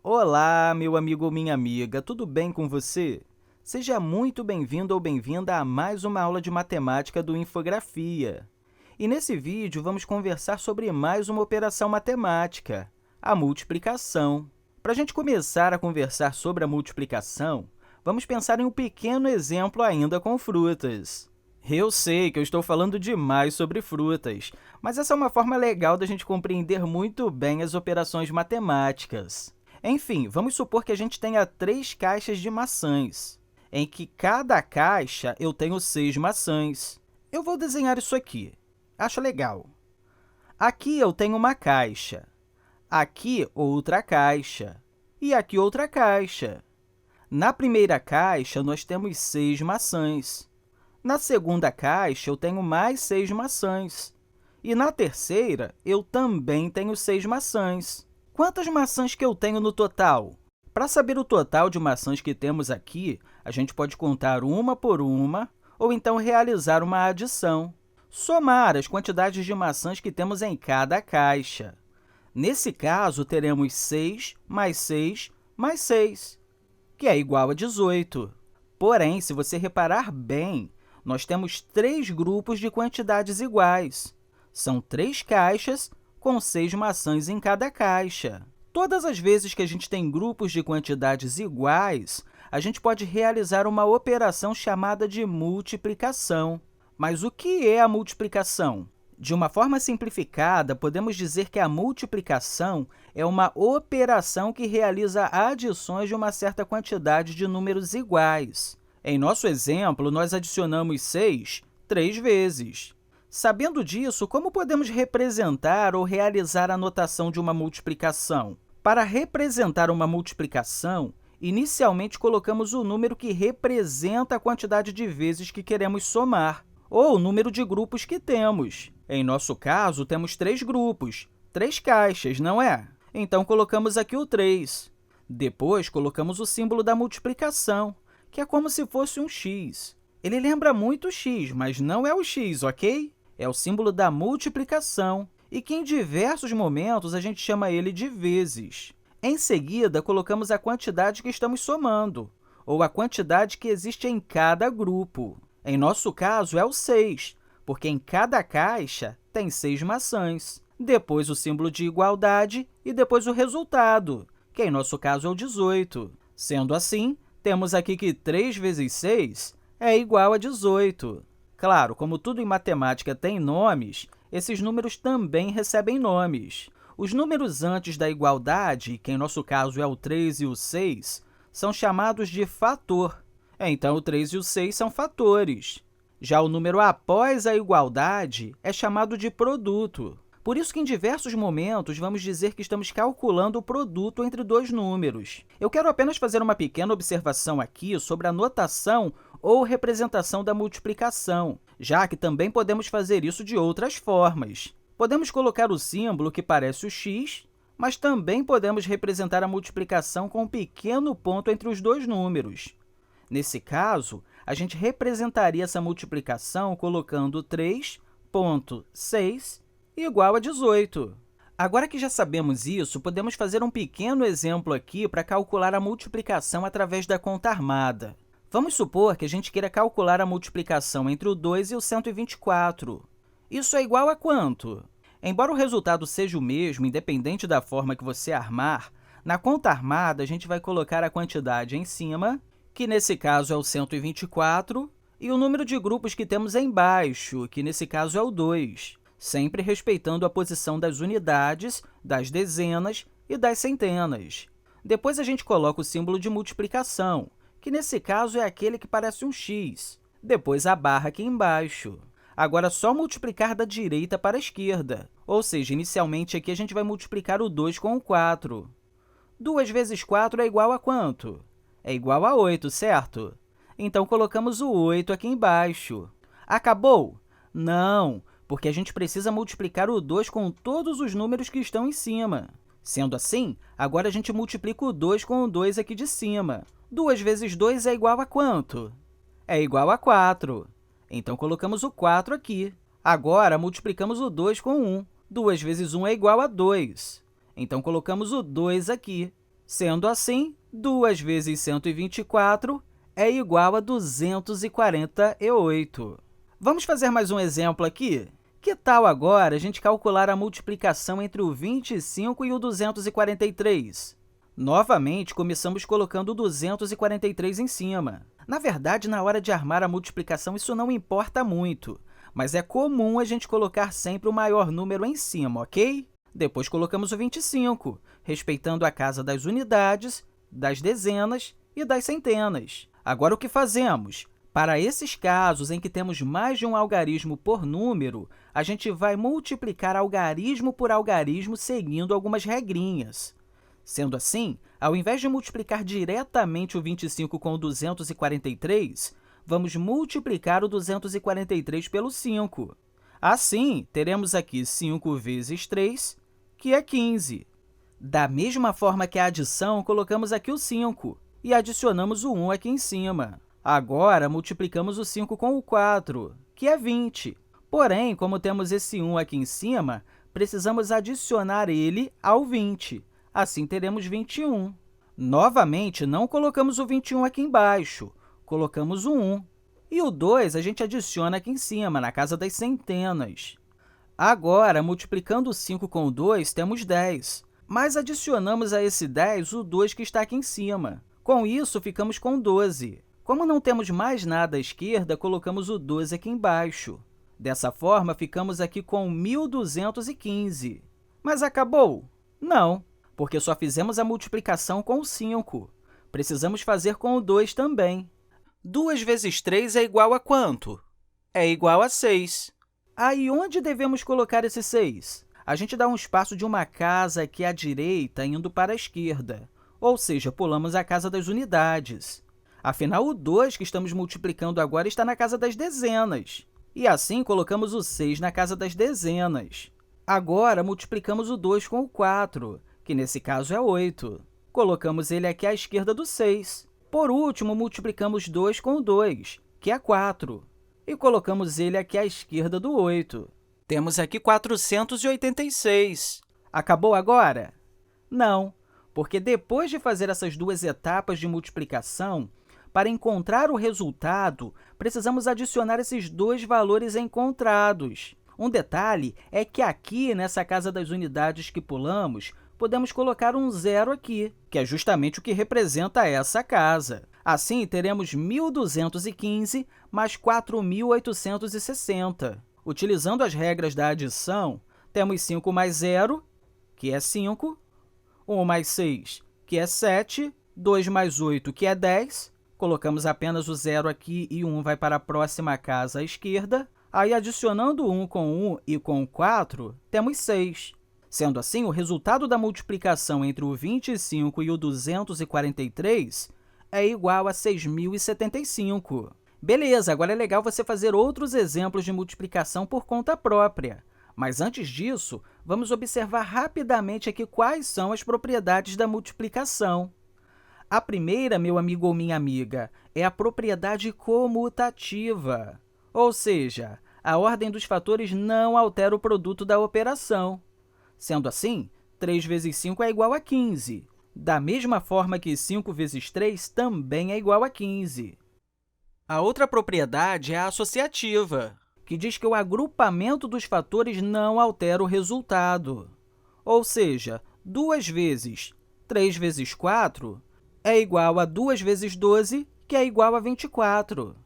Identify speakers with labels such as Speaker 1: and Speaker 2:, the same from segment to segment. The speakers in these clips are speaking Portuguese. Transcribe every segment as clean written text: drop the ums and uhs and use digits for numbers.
Speaker 1: Olá, meu amigo ou minha amiga, tudo bem com você? Seja muito bem-vindo ou bem-vinda a mais uma aula de matemática do Infografia. E nesse vídeo, vamos conversar sobre mais uma operação matemática, a multiplicação. Para a gente começar a conversar sobre a multiplicação, vamos pensar em um pequeno exemplo ainda com frutas. Eu sei que eu estou falando demais sobre frutas, mas essa é uma forma legal da gente compreender muito bem as operações matemáticas. Enfim, vamos supor que a gente tenha 3 caixas de maçãs, em que cada caixa eu tenho 6 maçãs. Eu vou desenhar isso aqui. Acho legal. Aqui eu tenho uma caixa, aqui outra caixa e aqui outra caixa. Na primeira caixa, nós temos 6 maçãs. Na segunda caixa, eu tenho mais 6 maçãs. E na terceira, eu também tenho 6 maçãs. Quantas maçãs que eu tenho no total? Para saber o total de maçãs que temos aqui, a gente pode contar uma por uma, ou então realizar uma adição. Somar as quantidades de maçãs que temos em cada caixa. Nesse caso, teremos 6 mais 6 mais 6, que é igual a 18. Porém, se você reparar bem, nós temos 3 grupos de quantidades iguais. São 3 caixas com 6 maçãs em cada caixa. Todas as vezes que a gente tem grupos de quantidades iguais, a gente pode realizar uma operação chamada de multiplicação. Mas o que é a multiplicação? De uma forma simplificada, podemos dizer que a multiplicação é uma operação que realiza adições de uma certa quantidade de números iguais. Em nosso exemplo, nós adicionamos 6 3 vezes. Sabendo disso, como podemos representar ou realizar a notação de uma multiplicação? Para representar uma multiplicação, inicialmente colocamos o número que representa a quantidade de vezes que queremos somar, ou o número de grupos que temos. Em nosso caso, temos 3 grupos, 3 caixas, não é? Então, colocamos aqui o 3. Depois, colocamos o símbolo da multiplicação, que é como se fosse um x. Ele lembra muito o x, mas não é o x, ok? É o símbolo da multiplicação, e que em diversos momentos a gente chama ele de vezes. Em seguida, colocamos a quantidade que estamos somando, ou a quantidade que existe em cada grupo. Em nosso caso, é o 6, porque em cada caixa tem 6 maçãs. Depois, o símbolo de igualdade e depois o resultado, que em nosso caso é o 18. Sendo assim, temos aqui que 3 vezes 6 é igual a 18. Claro, como tudo em matemática tem nomes, esses números também recebem nomes. Os números antes da igualdade, que em nosso caso é o 3 e o 6, são chamados de fator. Então, o 3 e o 6 são fatores. Já o número após a igualdade é chamado de produto. Por isso que, em diversos momentos, vamos dizer que estamos calculando o produto entre 2 números. Eu quero apenas fazer uma pequena observação aqui sobre a notação ou representação da multiplicação, já que também podemos fazer isso de outras formas. Podemos colocar o símbolo que parece o x, mas também podemos representar a multiplicação com um pequeno ponto entre os 2 números. Nesse caso, a gente representaria essa multiplicação colocando 3,6 igual a 18. Agora que já sabemos isso, podemos fazer um pequeno exemplo aqui para calcular a multiplicação através da conta armada. Vamos supor que a gente queira calcular a multiplicação entre o 2 e o 124. Isso é igual a quanto? Embora o resultado seja o mesmo, independente da forma que você armar, na conta armada a gente vai colocar a quantidade em cima, que nesse caso é o 124, e o número de grupos que temos embaixo, que nesse caso é o 2. Sempre respeitando a posição das unidades, das dezenas e das centenas. Depois, a gente coloca o símbolo de multiplicação, que nesse caso é aquele que parece um x. Depois, a barra aqui embaixo. Agora, é só multiplicar da direita para a esquerda. Ou seja, inicialmente aqui a gente vai multiplicar o 2 com o 4. 2 vezes 4 é igual a quanto? É igual a 8, certo? Então, colocamos o 8 aqui embaixo. Acabou? Não, porque a gente precisa multiplicar o 2 com todos os números que estão em cima. Sendo assim, agora a gente multiplica o 2 com o 2 aqui de cima. 2 vezes 2 é igual a quanto? É igual a 4. Então, colocamos o 4 aqui. Agora, multiplicamos o 2 com 1. 2 vezes 1 é igual a 2. Então, colocamos o 2 aqui. Sendo assim, 2 vezes 124 é igual a 248. Vamos fazer mais um exemplo aqui? Que tal agora a gente calcular a multiplicação entre o 25 e o 243? Novamente, começamos colocando o 243 em cima. Na verdade, na hora de armar a multiplicação, isso não importa muito, mas é comum a gente colocar sempre o maior número em cima, ok? Depois colocamos o 25, respeitando a casa das unidades, das dezenas e das centenas. Agora, o que fazemos? Para esses casos em que temos mais de um algarismo por número, a gente vai multiplicar algarismo por algarismo seguindo algumas regrinhas. Sendo assim, ao invés de multiplicar diretamente o 25 com o 243, vamos multiplicar o 243 pelo 5. Assim, teremos aqui 5 vezes 3, que é 15. Da mesma forma que a adição, colocamos aqui o 5 e adicionamos o 1 aqui em cima. Agora, multiplicamos o 5 com o 4, que é 20. Porém, como temos esse 1 aqui em cima, precisamos adicionar ele ao 20. Assim, teremos 21. Novamente, não colocamos o 21 aqui embaixo, colocamos o 1. E o 2 a gente adiciona aqui em cima, na casa das centenas. Agora, multiplicando o 5 com o 2, temos 10. Mas adicionamos a esse 10 o 2 que está aqui em cima. Com isso, ficamos com 12. Como não temos mais nada à esquerda, colocamos o 12 aqui embaixo. Dessa forma, ficamos aqui com 1.215. Mas acabou? Não, porque só fizemos a multiplicação com o 5. Precisamos fazer com o 2 também. 2 vezes 3 é igual a quanto? É igual a 6. Aí, onde devemos colocar esse 6? A gente dá um espaço de uma casa aqui à direita, indo para a esquerda. Ou seja, pulamos a casa das unidades. Afinal, o 2 que estamos multiplicando agora está na casa das dezenas. E assim, colocamos o 6 na casa das dezenas. Agora, multiplicamos o 2 com o 4, que nesse caso é 8. Colocamos ele aqui à esquerda do 6. Por último, multiplicamos 2 com o 2, que é 4. E colocamos ele aqui à esquerda do 8. Temos aqui 486. Acabou agora? Não, porque depois de fazer essas duas etapas de multiplicação, para encontrar o resultado, precisamos adicionar esses dois valores encontrados. Um detalhe é que aqui, nessa casa das unidades que pulamos, podemos colocar um zero aqui, que é justamente o que representa essa casa. Assim, teremos 1.215 mais 4.860. Utilizando as regras da adição, temos 5 mais 0, que é 5, 1 mais 6, que é 7, 2 mais 8, que é 10, colocamos apenas o 0 aqui e o 1 vai para a próxima casa à esquerda. Aí, adicionando 1 com 1 e com 4, temos 6. Sendo assim, o resultado da multiplicação entre o 25 e o 243 é igual a 6.075. Beleza, agora é legal você fazer outros exemplos de multiplicação por conta própria. Mas antes disso, vamos observar rapidamente aqui quais são as propriedades da multiplicação. A primeira, meu amigo ou minha amiga, é a propriedade comutativa, ou seja, a ordem dos fatores não altera o produto da operação. Sendo assim, 3 vezes 5 é igual a 15. Da mesma forma que 5 vezes 3 também é igual a 15. A outra propriedade é a associativa, que diz que o agrupamento dos fatores não altera o resultado. Ou seja, 2 vezes 3 vezes 4 é igual a 2 vezes 12, que é igual a 24.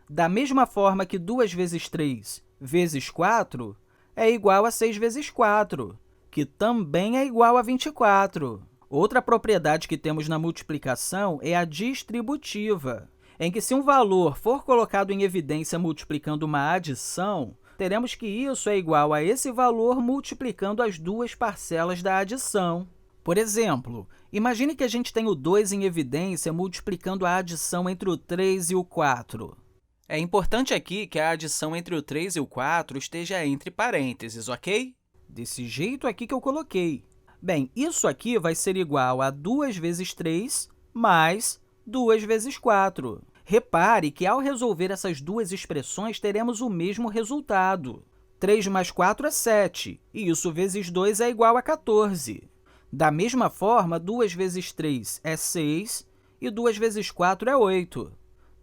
Speaker 1: Da mesma forma que 2 vezes 3 vezes 4 é igual a 6 vezes 4, que também é igual a 24. Outra propriedade que temos na multiplicação é a distributiva, em que se um valor for colocado em evidência multiplicando uma adição, teremos que isso é igual a esse valor multiplicando as duas parcelas da adição. Por exemplo, imagine que a gente tem o 2 em evidência multiplicando a adição entre o 3 e o 4. É importante aqui que a adição entre o 3 e o 4 esteja entre parênteses, ok? Desse jeito aqui que eu coloquei. Bem, isso aqui vai ser igual a 2 vezes 3 mais 2 vezes 4. Repare que, ao resolver essas duas expressões, teremos o mesmo resultado. 3 mais 4 é 7, e isso vezes 2 é igual a 14. Da mesma forma, 2 vezes 3 é 6 e 2 vezes 4 é 8.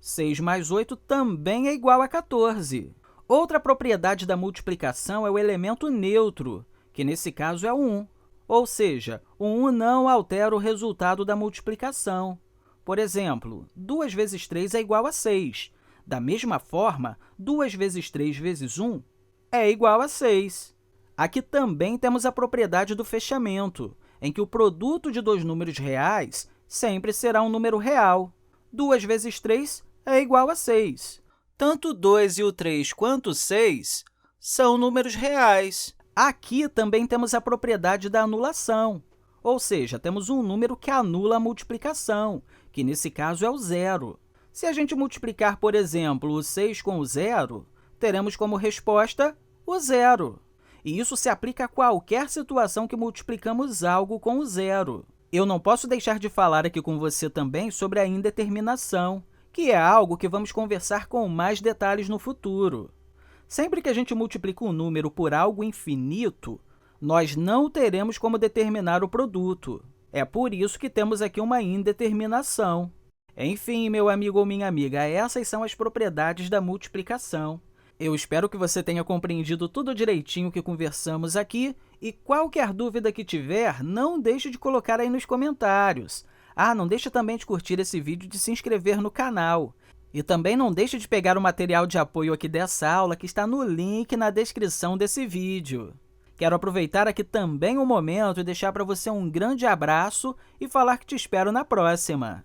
Speaker 1: 6 mais 8 também é igual a 14. Outra propriedade da multiplicação é o elemento neutro, que nesse caso é o 1. Ou seja, o 1 não altera o resultado da multiplicação. Por exemplo, 2 vezes 3 é igual a 6. Da mesma forma, 2 vezes 3 vezes 1 é igual a 6. Aqui também temos a propriedade do fechamento, em que o produto de dois números reais sempre será um número real. 2 vezes 3 é igual a 6. Tanto o 2 e o 3 quanto o 6 são números reais. Aqui também temos a propriedade da anulação, ou seja, temos um número que anula a multiplicação, que nesse caso é o zero. Se a gente multiplicar, por exemplo, o 6 com o zero, teremos como resposta o zero. E isso se aplica a qualquer situação que multiplicamos algo com o zero. Eu não posso deixar de falar aqui com você também sobre a indeterminação, que é algo que vamos conversar com mais detalhes no futuro. Sempre que a gente multiplica um número por algo infinito, nós não teremos como determinar o produto. É por isso que temos aqui uma indeterminação. Enfim, meu amigo ou minha amiga, essas são as propriedades da multiplicação. Eu espero que você tenha compreendido tudo direitinho que conversamos aqui e qualquer dúvida que tiver, não deixe de colocar aí nos comentários. Não deixe também de curtir esse vídeo e de se inscrever no canal. E também não deixe de pegar o material de apoio aqui dessa aula, que está no link na descrição desse vídeo. Quero aproveitar aqui também o momento e deixar para você um grande abraço e falar que te espero na próxima!